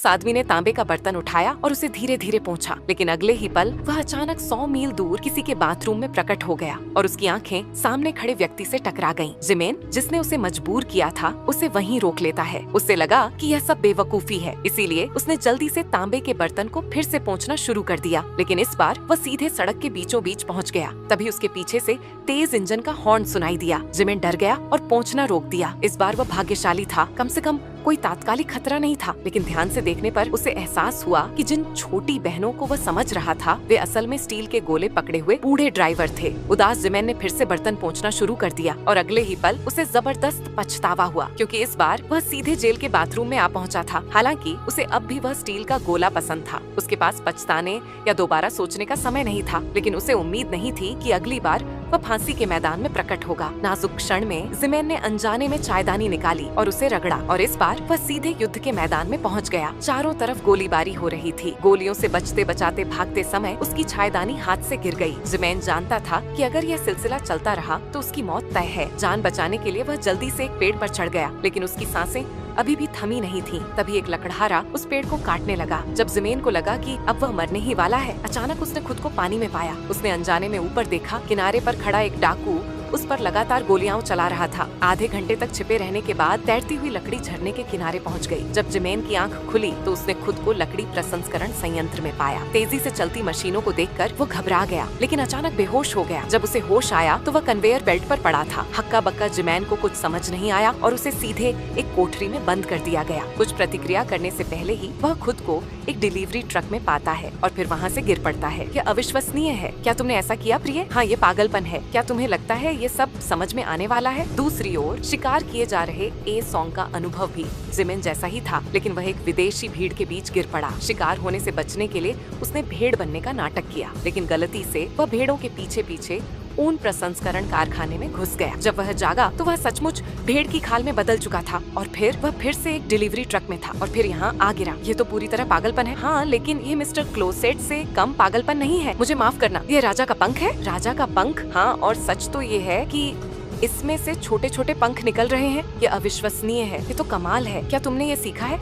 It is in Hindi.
उस आदमी ने तांबे का बर्तन उठाया और उसे धीरे धीरे पोंछा, लेकिन अगले ही पल वह अचानक 100 मील दूर किसी के बाथरूम में प्रकट हो गया और उसकी आंखें सामने खड़े व्यक्ति से टकरा गईं। जिमेन, जिसने उसे मजबूर किया था, उसे वहीं रोक लेता है। उससे लगा कि यह सब बेवकूफी है, इसीलिए उसने जल्दी से तांबे के बर्तन को फिर से पोंछना शुरू कर दिया, लेकिन इस बार वह सीधे सड़क के बीचों बीच पहुंच गया। तभी उसके पीछे से तेज इंजन का हॉर्न सुनाई दिया। जिमेन डर गया और पोंछना रोक दिया। इस बार वह भाग्यशाली था, कम से कम कोई तात्कालिक खतरा नहीं था, लेकिन ध्यान से देखने पर उसे एहसास हुआ कि जिन छोटी बहनों को वह समझ रहा था, वे असल में स्टील के गोले पकड़े हुए बूढ़े ड्राइवर थे। उदास जिमेन ने फिर से बर्तन पोंछना शुरू कर दिया और अगले ही पल उसे जबरदस्त पछतावा हुआ, क्योंकि इस बार वह सीधे जेल के बाथरूम में आ पहुंचा था। हालांकि उसे अब भी वह स्टील का गोला पसंद था। उसके पास पछताने या दोबारा सोचने का समय नहीं था, लेकिन उसे उम्मीद नहीं थी कि अगली बार वह फांसी के मैदान में प्रकट होगा। नाजुक क्षण में जिमेन ने अनजाने में चायदानी निकाली और उसे रगड़ा, और इस बार वह सीधे युद्ध के मैदान में पहुंच गया। चारों तरफ गोलीबारी हो रही थी। गोलियों से बचते बचाते भागते समय उसकी चायदानी हाथ से गिर गई। जिमेन जानता था कि अगर यह सिलसिला चलता रहा तो उसकी मौत तय है। जान बचाने के लिए वह जल्दी से एक पेड़ पर चढ़ गया, लेकिन उसकी सांसें अभी भी थमी नहीं थी। तभी एक लकड़हारा उस पेड़ को काटने लगा। जब जिमेन को लगा कि अब वह मरने ही वाला है, अचानक उसने खुद को पानी में पाया। उसने अनजाने में ऊपर देखा, किनारे पर खड़ा एक डाकू उस पर लगातार गोलियां चला रहा था। आधे घंटे तक छिपे रहने के बाद तैरती हुई लकड़ी झरने के किनारे पहुंच गई। जब जिमेन की आंख खुली तो उसने खुद को लकड़ी प्रसंस्करण संयंत्र में पाया। तेजी से चलती मशीनों को देखकर वो घबरा गया, लेकिन अचानक बेहोश हो गया। जब उसे होश आया तो वह कन्वेयर बेल्ट पर पड़ा था। हक्का बक्का जिमेन को कुछ समझ नहीं आया और उसे सीधे एक कोठरी में बंद कर दिया गया। कुछ प्रतिक्रिया करने से पहले ही वह खुद को एक डिलीवरी ट्रक में पाता है और फिर वहाँ से गिर पड़ता है। यह अविश्वसनीय है। क्या तुमने ऐसा किया प्रिय? हाँ, ये पागलपन है। क्या तुम्हें लगता है ये सब समझ में आने वाला है? दूसरी ओर शिकार किए जा रहे ए सॉन्ग का अनुभव भी जिमेन जैसा ही था, लेकिन वह एक विदेशी भीड़ के बीच गिर पड़ा। शिकार होने से बचने के लिए उसने भेड़ बनने का नाटक किया, लेकिन गलती से वह भेड़ों के पीछे पीछे ऊन प्रसंस्करण कारखाने में घुस गया। जब वह जागा तो वह सचमुच भेड़ की खाल में बदल चुका था और फिर वह फिर से एक डिलीवरी ट्रक में था और फिर यहाँ आ गिरा। ये तो पूरी तरह पागलपन है। हाँ, लेकिन ये मिस्टर क्लोसेट से कम पागलपन नहीं है। मुझे माफ करना, ये राजा का पंख है। राजा का पंख? हाँ, और सच तो ये है कि इसमें से छोटे छोटे पंख निकल रहे हैं। ये अविश्वसनीय है। ये तो कमाल है। क्या तुमने ये सीखा है?